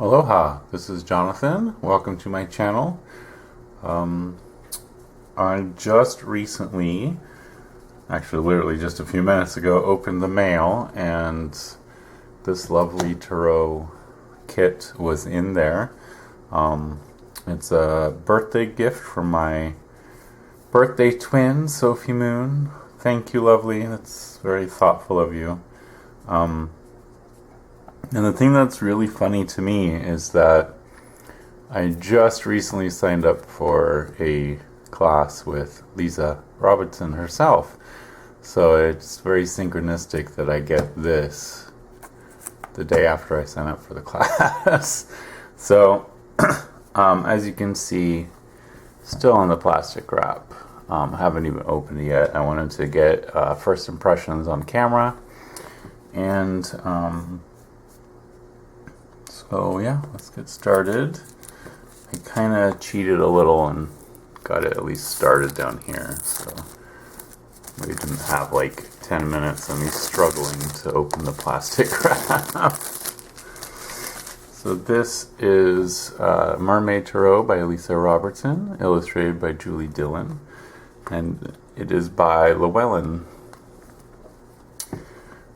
Aloha, this is Jonathan. Welcome to my channel. I just recently, actually literally just a few minutes ago, opened the mail and this lovely tarot kit was in there. It's a birthday gift from my birthday twin, Sophie Moon. Thank you, lovely. That's very thoughtful of you. And the thing that's really funny to me is that I just recently signed up for a class with Leeza Robertson herself. So it's very synchronistic that I get this the day after I sign up for the class. So, as you can see, still on the plastic wrap. I haven't even opened it yet. I wanted to get first impressions on camera. And so yeah, let's get started. I kind of cheated a little and got it at least started down here. So we didn't have like 10 minutes of me struggling to open the plastic wrap. So this is Mermaid Tarot by Leeza Robertson, illustrated by Dillon, and it is by Llewellyn.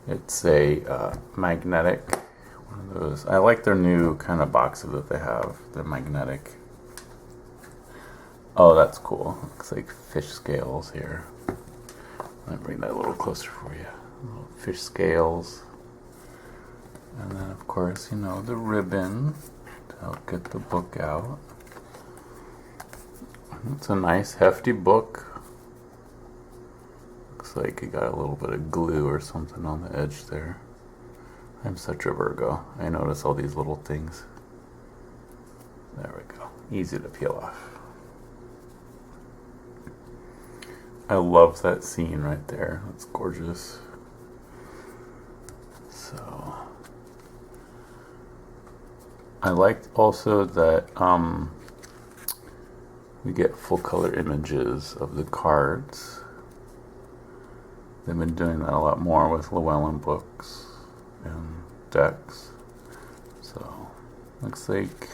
It's a magnetic one of those. I like their new kind of boxes that they have. They're magnetic. Oh, that's cool. Looks like fish scales here. Let me bring that a little closer for you. Little fish scales. And then, of course, you know, the ribbon to help get the book out. It's a nice, hefty book. Looks like it got a little bit of glue or something on the edge there. I'm such a Virgo. I notice all these little things. There we go. Easy to peel off. I love that scene right there. That's gorgeous. So I liked also that we get full color images of the cards. They've been doing that a lot more with Llewellyn books and decks. So looks like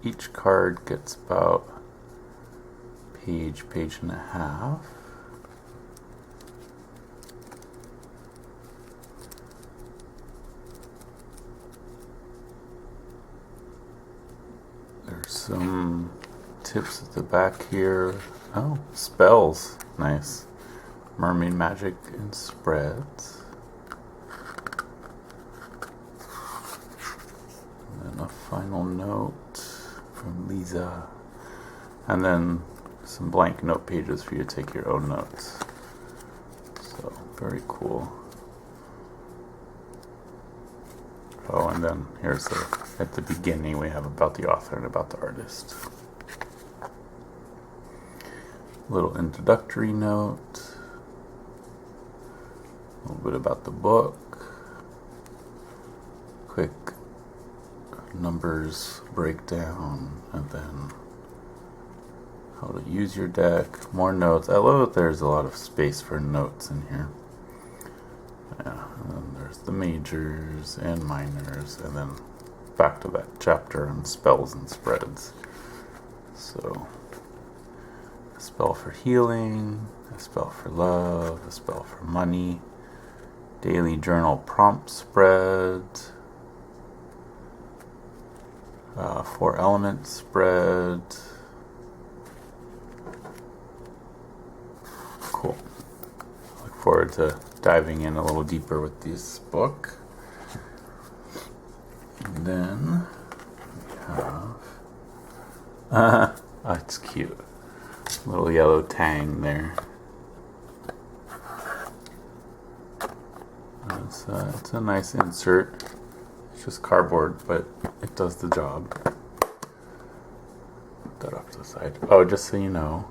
each card gets about page and a half. There's some tips at the back here. Oh, spells. Nice. Mermaid magic and spreads. And then a final note from Leeza. And then some blank note pages for you to take your own notes. So, very cool. Oh, and then here's at the beginning we have about the author and about the artist. Little introductory note. A little bit about the book. Quick numbers breakdown, and then how to use your deck. More notes. I love that there's a lot of space for notes in here. Yeah, and then there's the majors and minors, and then back to that chapter on spells and spreads. So, a spell for healing, a spell for love, a spell for money, daily journal prompt spread, 4 element spread. Cool. Look forward to diving in a little deeper with this book. And then we have oh, it's cute. Little yellow tang there. It's a nice insert. It's just cardboard, but it does the job. Put that off to the side. Oh, just so you know,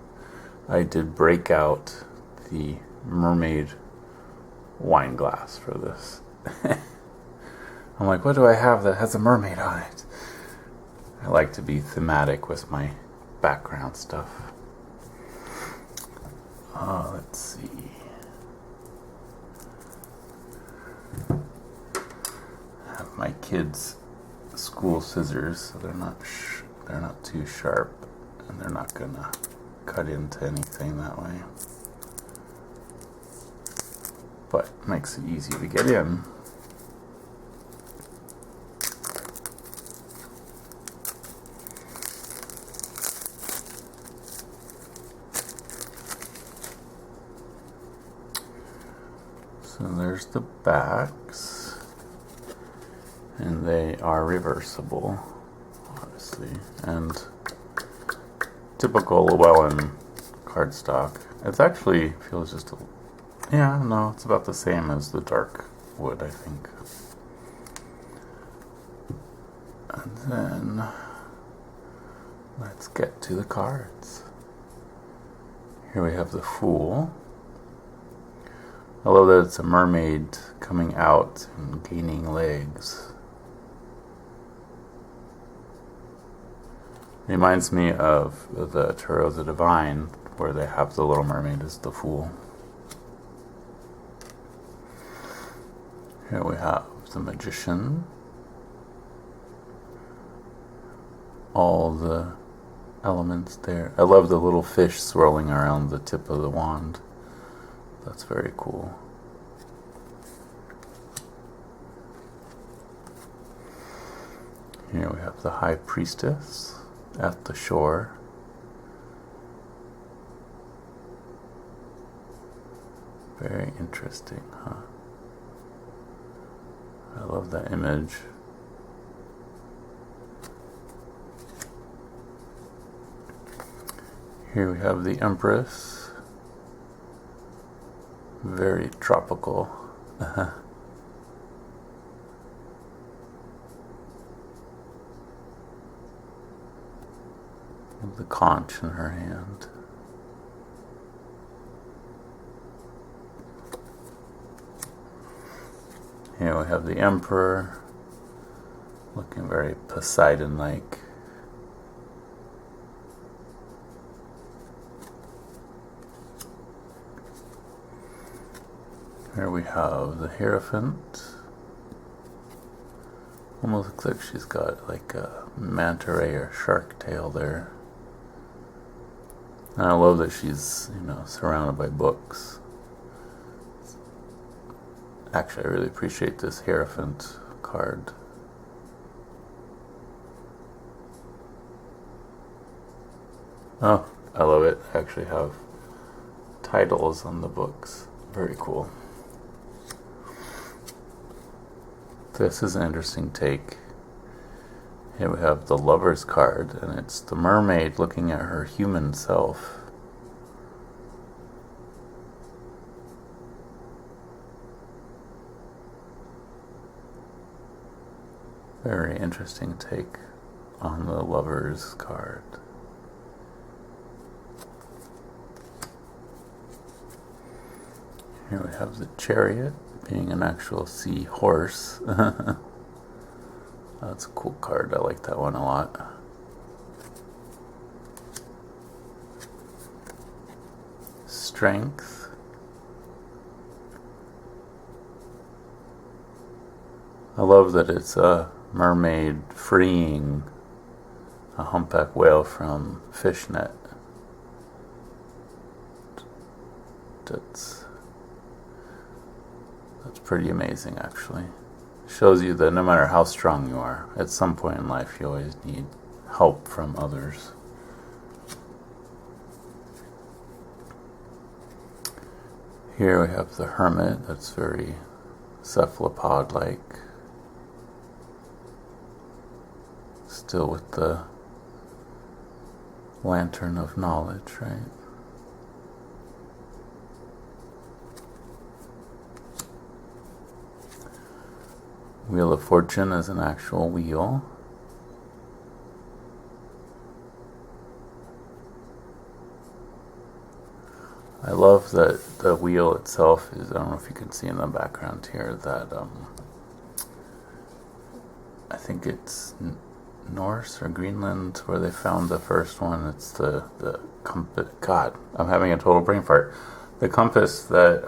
I did break out the mermaid wine glass for this. I'm like, what do I have that has a mermaid on it? I like to be thematic with my background stuff. Let's see. I have my kids school scissors, so they're not too sharp, and they're not gonna cut into anything that way. But makes it easy to get in. So there's the backs, and they are reversible, obviously, and typical Llewellyn cardstock. It's actually feels just it's about the same as the dark wood, I think. And then let's get to the cards. Here we have the Fool. I love that it's a mermaid coming out and gaining legs. Reminds me of the Tarot of the Divine, where they have the Little Mermaid as the Fool. Here we have the Magician. All the elements there. I love the little fish swirling around the tip of the wand. That's very cool. Here we have the High Priestess at the shore. Very interesting, huh? I love that image. Here we have the Empress. Very tropical. With the conch in her hand. Here we have the Emperor, looking very Poseidon-like. Here we have the Hierophant. Almost looks like she's got like a manta ray or shark tail there. And I love that she's, surrounded by books. Actually, I really appreciate this Hierophant card. Oh, I love it. I actually have titles on the books. Very cool. This is an interesting take. Here we have the Lover's card, and it's the mermaid looking at her human self. Very interesting take on the Lover's card. Here we have the Chariot, being an actual sea horse. That's a cool card. I like that one a lot. Strength. I love that it's a mermaid freeing a humpback whale from fishnet. That's pretty amazing, actually. Shows you that no matter how strong you are, at some point in life you always need help from others. Here we have the Hermit. That's very cephalopod-like. Still with the lantern of knowledge, right? Wheel of Fortune is an actual wheel. I love that the wheel itself is, I don't know if you can see in the background here, that I think it's Norse or Greenland where they found the first one. It's the compass. God, I'm having a total brain fart. The compass that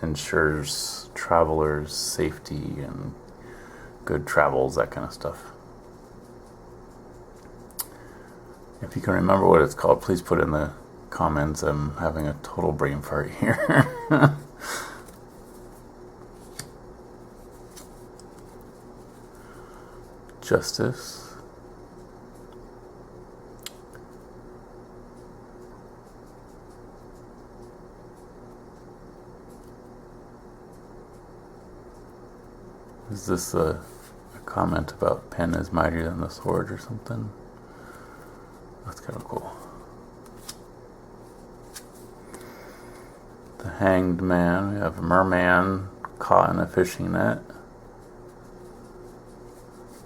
ensures travelers' safety and good travels, that kind of stuff. If you can remember what it's called, please put in the comments. I'm having a total brain fart here. Justice. Is this a comment about pen is mightier than the sword or something? That's kind of cool. The Hanged Man. We have a merman caught in a fishing net.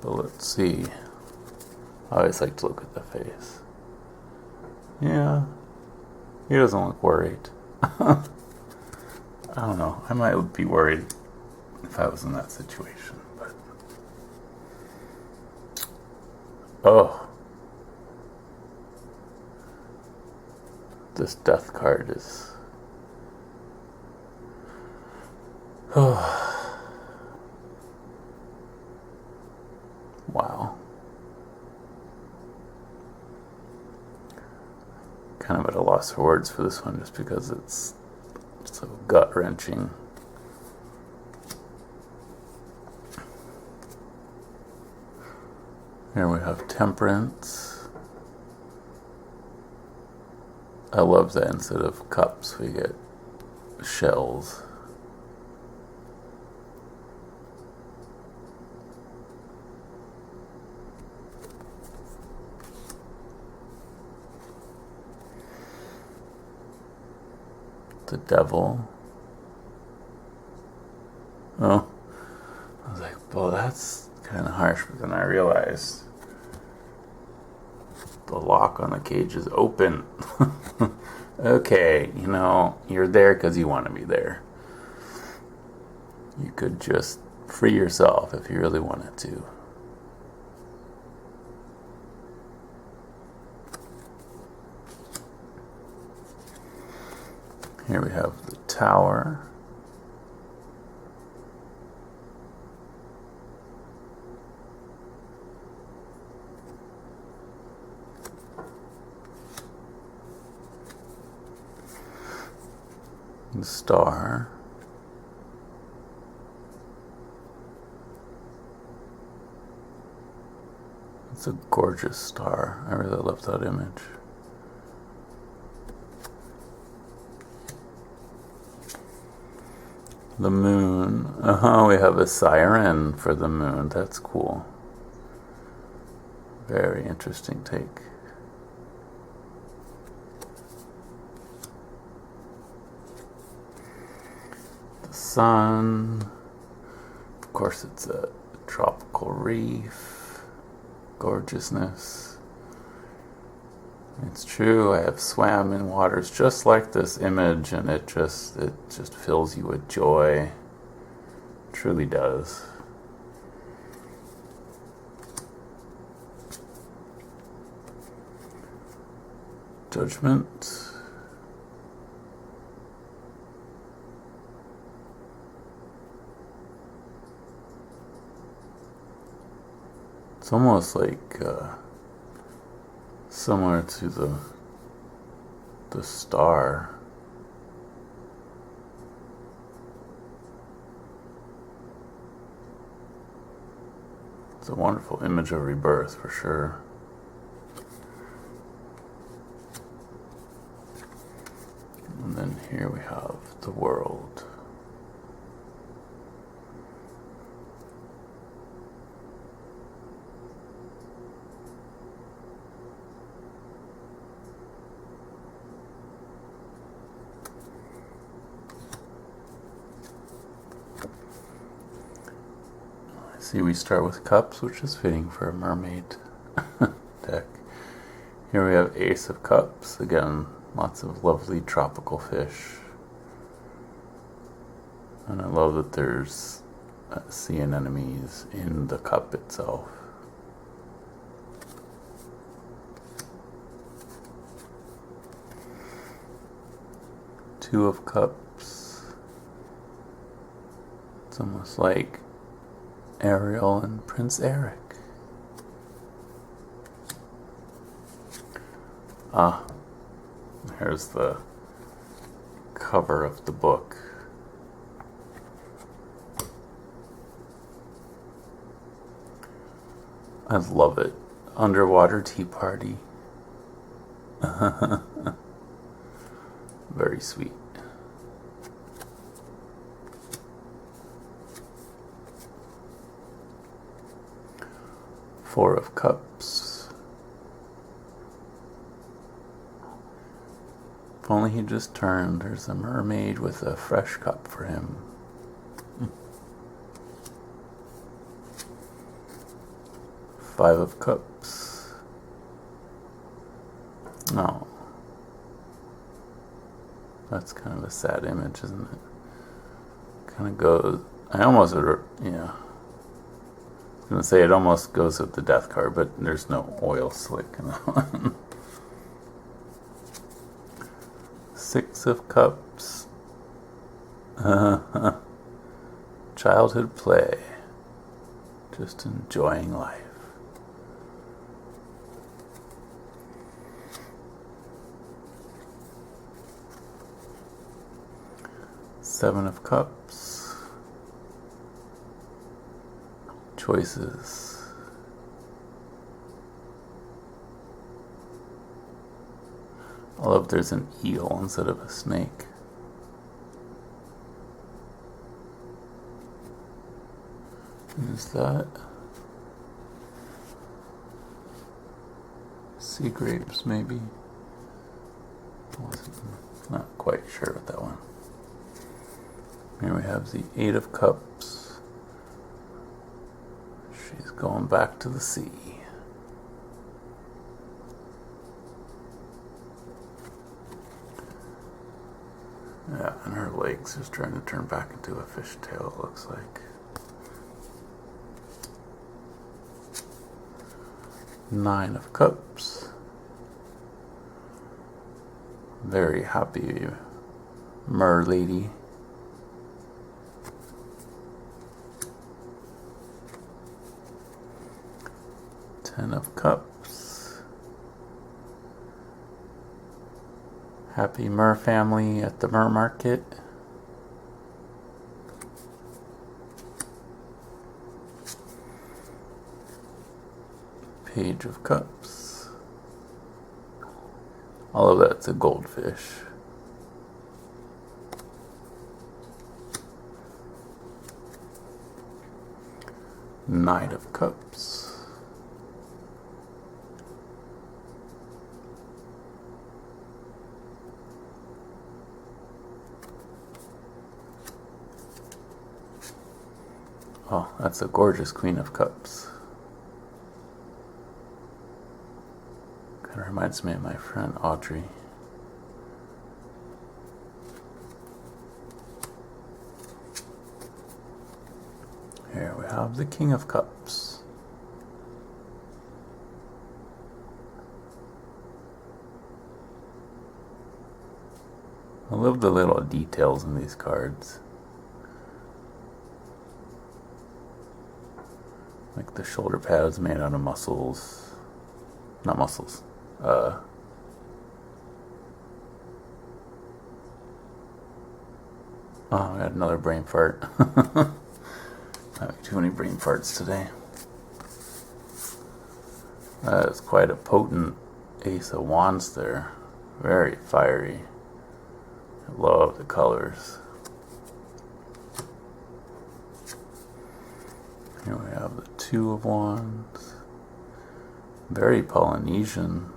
But let's see. I always like to look at the face. Yeah. He doesn't look worried. I don't know. I might be worried if I was in that situation. But oh. This death card is... oh. Wow. Kind of at a loss for words for this one just because it's so gut-wrenching. Here we have Temperance. I love that instead of cups we get shells. The Devil. Oh, I was like, well, that's kind of harsh, but then I realized the lock on the cage is open. Okay, you're there because you want to be there. You could just free yourself if you really wanted to. Here we have the Tower. The Star. It's a gorgeous star. I really love that image. The Moon. We have a siren for the moon. That's cool. Very interesting take. The Sun. Of course, it's a tropical reef. Gorgeousness. It's true, I have swam in waters just like this image, and it just fills you with joy. It truly does. Judgment. It's almost like similar to the star. It's a wonderful image of rebirth for sure. And then here we have the World. See, we start with cups, which is fitting for a mermaid deck. Here we have Ace of Cups. Again, lots of lovely tropical fish. And I love that there's sea anemones in the cup itself. Two of Cups. It's almost like Ariel and Prince Eric. Ah, here's the cover of the book. I love it. Underwater tea party. Very sweet. Four of Cups. If only he just turned. There's a mermaid with a fresh cup for him. Five of Cups. Oh. That's kind of a sad image, isn't it? Kind of goes... I almost would... Yeah. I was going to say it almost goes with the death card, but there's no oil slick in that one. Six of Cups. Childhood play. Just enjoying life. Seven of Cups. Choices. I love there's an eel instead of a snake. Is that sea grapes maybe? Not quite sure with that one. Here we have the Eight of Cups. She's going back to the sea. Yeah, and her legs is trying to turn back into a fishtail, it looks like. Nine of Cups. Very happy mer lady. Ten of Cups. Happy mer family at the mer market. Page of Cups. All of that's a goldfish. Knight of Cups. Oh, that's a gorgeous Queen of Cups. Kind of reminds me of my friend Audrey. Here we have the King of Cups. I love the little details in these cards. Like the shoulder pads made out of mussels. Not mussels. Oh, I got another brain fart. Having too many brain farts today. That is quite a potent Ace of Wands there. Very fiery. I love the colors. Here we have the Two of Wands. Very Polynesian.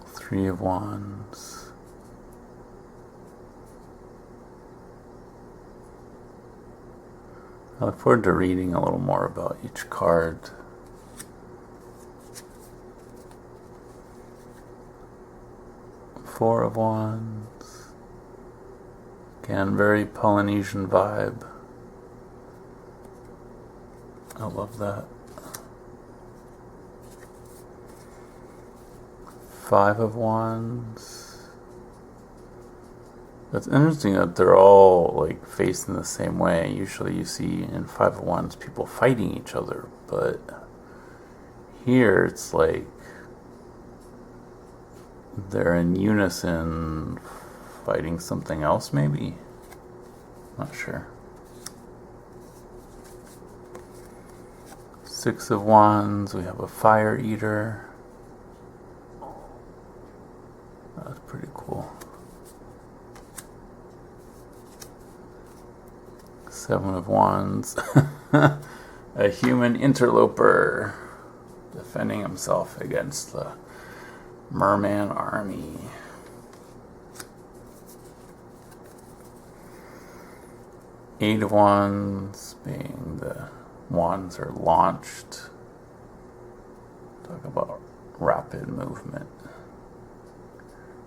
Three of Wands. I look forward to reading a little more about each card. Four of Wands. Again, very Polynesian vibe. I love that. Five of Wands. It's interesting that they're all like facing the same way. Usually you see in Five of Wands people fighting each other, but here it's like they're in unison fighting something else, maybe? Not sure. Six of Wands, we have a fire eater. That's pretty cool. Seven of Wands. A human interloper defending himself against the merman army. Eight of Wands, being the wands are launched. Talk about rapid movement.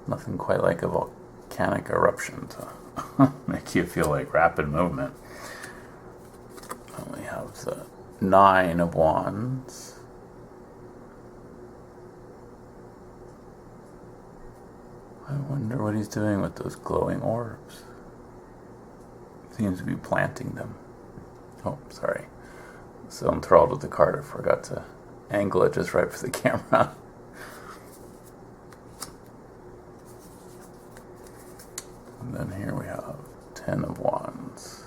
Nothing quite like a volcanic eruption to make you feel like rapid movement. And we have the Nine of Wands. I wonder what he's doing with those glowing orbs. Seems to be planting them. Oh, sorry. So enthralled with the card, I forgot to angle it just right for the camera. And then here we have Ten of Wands.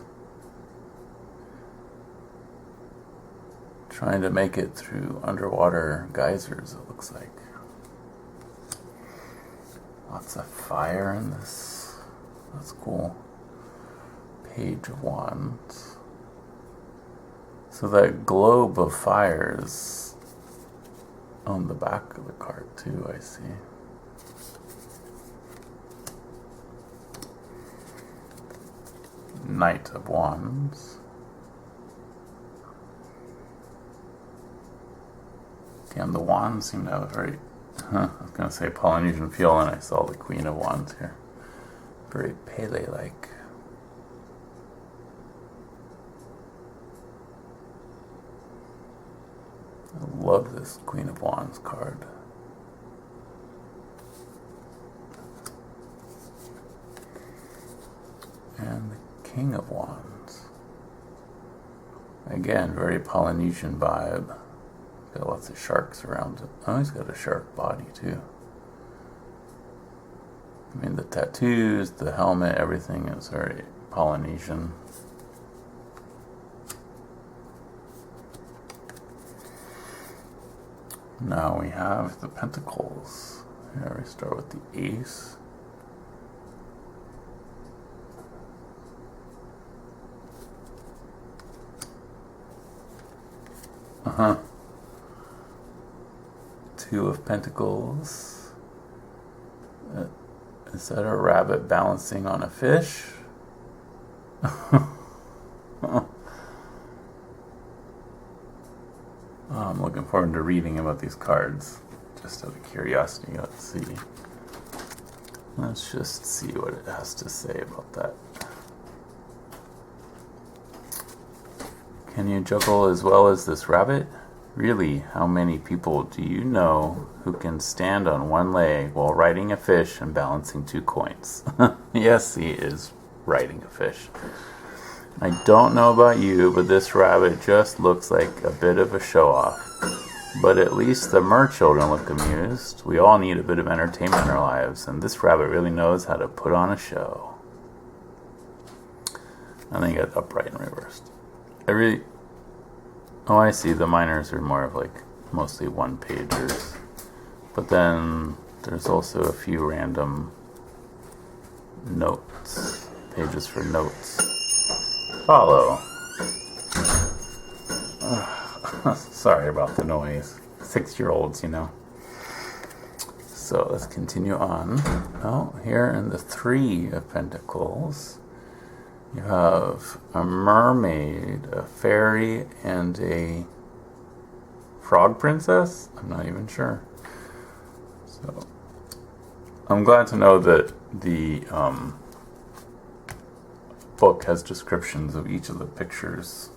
Trying to make it through underwater geysers, it looks like. Lots of fire in this. That's cool. Page of Wands. So that globe of fire is on the back of the card too, I see. Knight of Wands. Again, the wands seem to have a very, I was going to say Polynesian feel, and I saw the Queen of Wands here. Very Pele-like. I love this Queen of Wands card. And the King of Wands. Again, very Polynesian vibe. Got lots of sharks around it. Oh, he's got a shark body too. I mean, the tattoos, the helmet, everything is very Polynesian. Now we have the Pentacles. Here we start with the Ace. Two of Pentacles. Is that a rabbit balancing on a fish? I'm looking forward to reading about these cards. Just out of curiosity, let's see. Let's just see what it has to say about that. Can you juggle as well as this rabbit? Really, how many people do you know who can stand on one leg while riding a fish and balancing 2 coins? Yes, he is riding a fish. I don't know about you, but this rabbit just looks like a bit of a show-off. But at least the mer children look amused. We all need a bit of entertainment in our lives, and this rabbit really knows how to put on a show. And then you got upright and reversed. Oh, I see. The minors are more of like mostly one-pagers. But then there's also a few random notes, pages for notes. Follow. Sorry about the noise. 6-year-olds, you know. So let's continue on. Oh, here in the Three of Pentacles, you have a mermaid, a fairy, and a frog princess? I'm not even sure. So I'm glad to know that the book has descriptions of each of the pictures,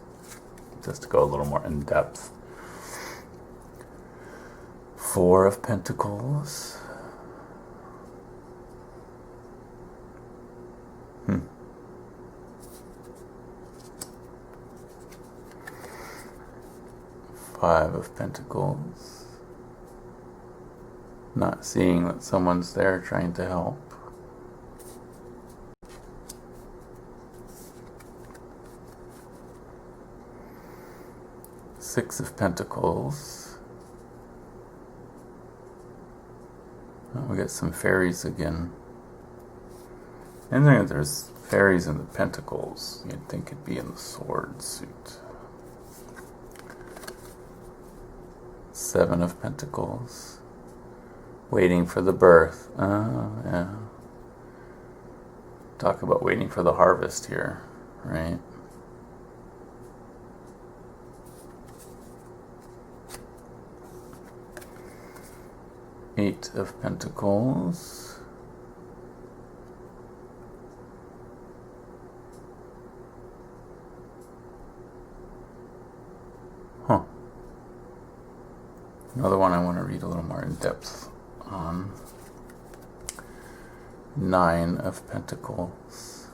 just to go a little more in depth. Four of Pentacles. Five of Pentacles. Not seeing that someone's there trying to help. Six of Pentacles. Oh, we got some fairies again. And then there's fairies in the Pentacles. You'd think it'd be in the sword suit. Seven of Pentacles. Waiting for the birth. Oh, yeah. Talk about waiting for the harvest here, right? Eight of Pentacles. Huh. Another one I want to read a little more in depth on. Nine of Pentacles.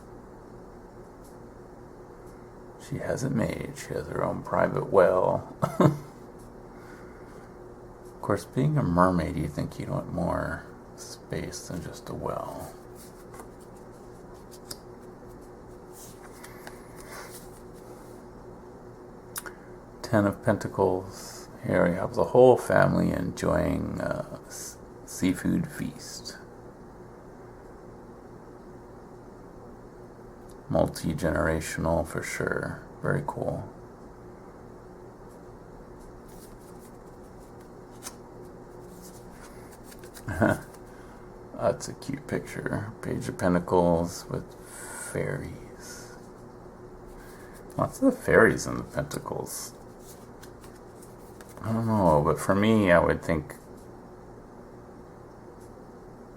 She has it made. She has her own private well. Of course, being a mermaid, you think you'd want more space than just a well. Ten of Pentacles. Here we have the whole family enjoying a seafood feast. Multi-generational for sure. Very cool. That's a cute picture. Page of Pentacles with fairies. Lots of fairies in the Pentacles. I don't know, but for me, I would think,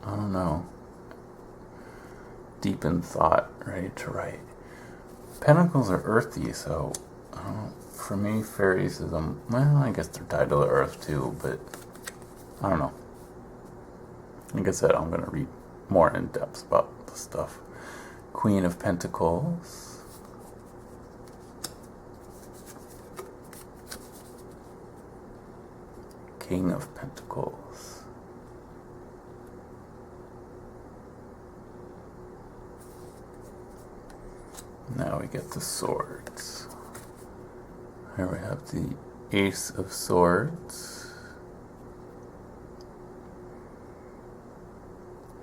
I don't know, deep in thought, ready to write. Pentacles are earthy, so for me, fairies is well, I guess they're tied to the earth too, but I don't know. Like I said, I'm going to read more in depth about the stuff. Queen of Pentacles. King of Pentacles. Now we get the swords. Here we have the Ace of Swords.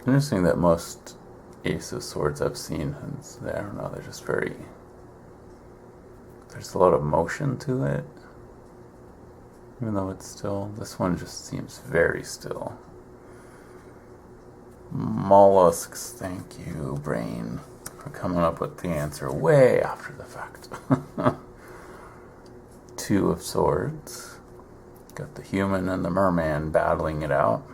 Interesting that most Ace of Swords I've seen, I don't know, they're just very, there's a lot of motion to it. Even though it's still, this one just seems very still. Mollusks, thank you, brain, for coming up with the answer way after the fact. Two of Swords. Got the human and the merman battling it out.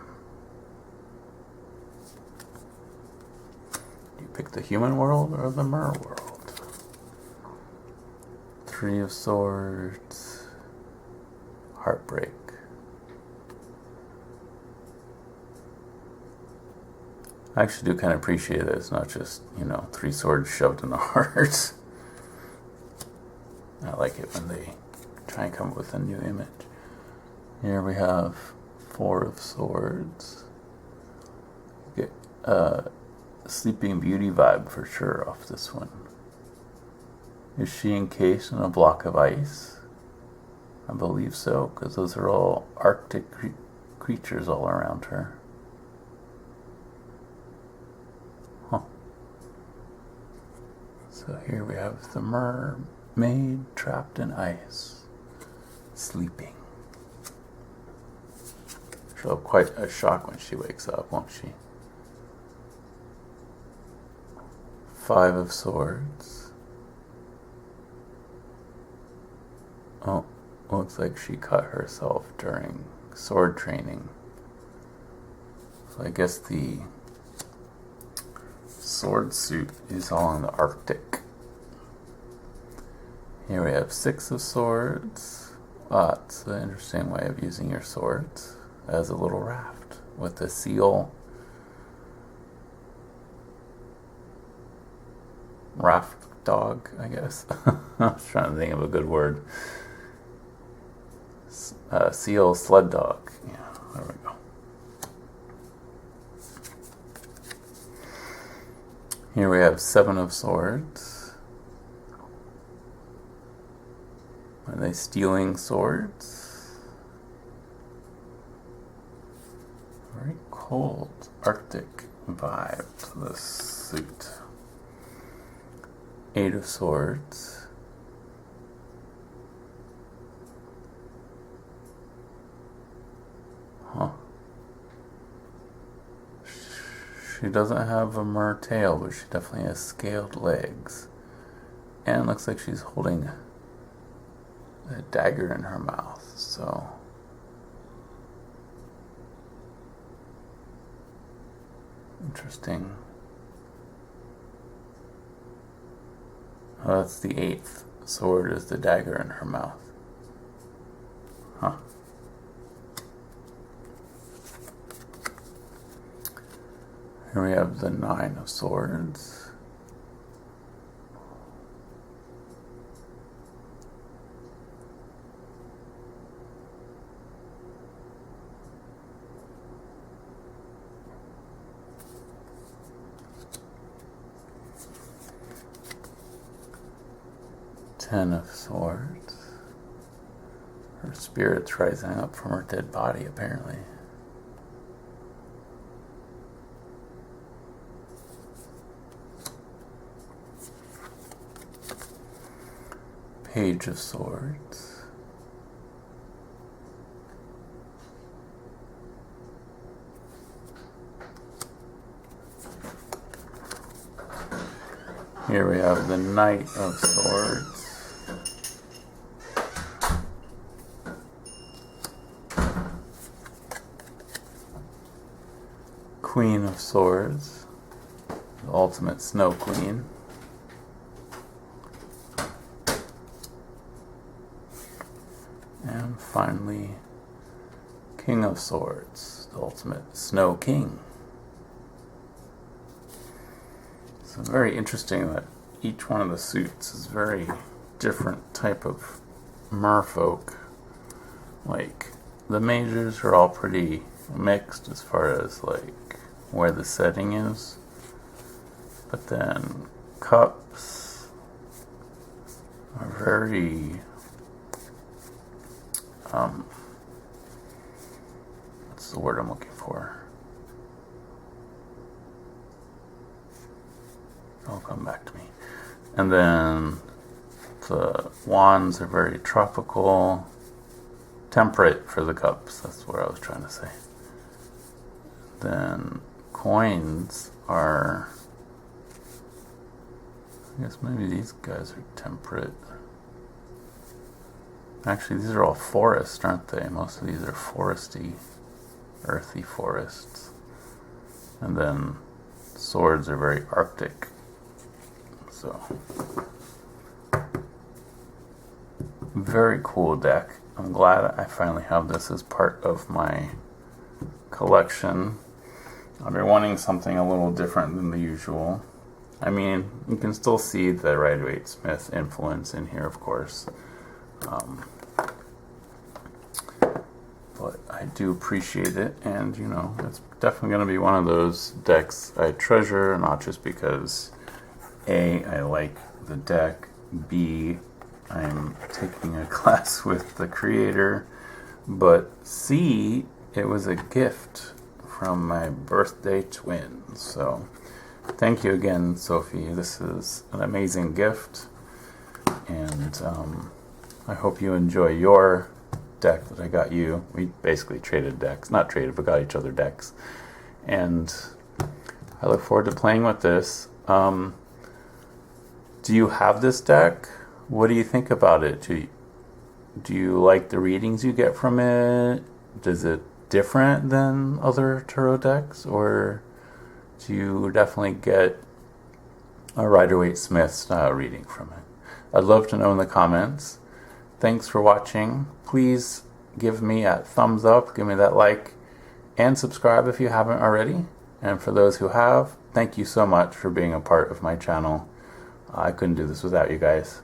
Do you pick the human world or the mer world? Three of Swords. Heartbreak. I actually do kind of appreciate that it's not just, three swords shoved in the heart. I like it when they try and come up with a new image. Here we have Four of Swords. You get a Sleeping Beauty vibe for sure off this one. Is she encased in a block of ice? I believe so, because those are all Arctic creatures all around her. Huh. So here we have the mermaid trapped in ice, sleeping. She'll have quite a shock when she wakes up, won't she? Five of Swords. Oh. Looks like she cut herself during sword training. So I guess the sword suit is all in the Arctic. Here we have Six of Swords. That's an interesting way of using your swords as a little raft with a seal. Raft dog, I guess. I was trying to think of a good word. Seal Sled Dog. Yeah, there we go. Here we have Seven of Swords. Are they stealing swords? Very cold, Arctic vibe to this suit. Eight of Swords. Huh. She doesn't have a mer tail, but she definitely has scaled legs. And it looks like she's holding a dagger in her mouth, so... Interesting. Oh, that's the eighth sword, is the dagger in her mouth. Huh. Here we have the Nine of Swords. Ten of Swords. Her spirit's rising up from her dead body, apparently. Page of Swords. Here we have the Knight of Swords. Queen of Swords, the ultimate Snow Queen. And finally, King of Swords, the ultimate Snow King. It's very interesting that each one of the suits is very different type of merfolk. Like, the majors are all pretty mixed as far as like where the setting is, but then cups are very what's the word I'm looking for? It'll come back to me. And then the wands are very tropical, temperate for the cups. That's what I was trying to say. Then coins are, I guess maybe these guys are temperate. Actually, these are all forests, aren't they? Most of these are foresty, earthy forests. And then swords are very arctic. So, very cool deck. I'm glad I finally have this as part of my collection. I've been wanting something a little different than the usual. I mean, you can still see the Rider-Waite-Smith influence in here, of course. But I do appreciate it, and you know, it's definitely going to be one of those decks I treasure, not just because A, I like the deck, B, I'm taking a class with the creator, but C, it was a gift from my birthday twin. So thank you again, Sophie. This is an amazing gift, and I hope you enjoy your deck that I got you. We basically traded decks, not traded, but got each other decks, and I look forward to playing with this. Do you have this deck? What do you think about it? Do you like the readings you get from it? Is it different than other tarot decks, or do you definitely get a Rider-Waite-Smith style reading from it? I'd love to know in the comments. Thanks for watching. Please give me a thumbs up, give me that like, and subscribe if you haven't already. And for those who have, thank you so much for being a part of my channel. I couldn't do this without you guys.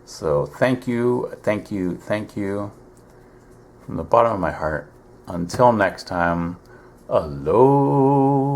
So thank you, thank you, thank you. from the bottom of my heart. Until next time, aloha.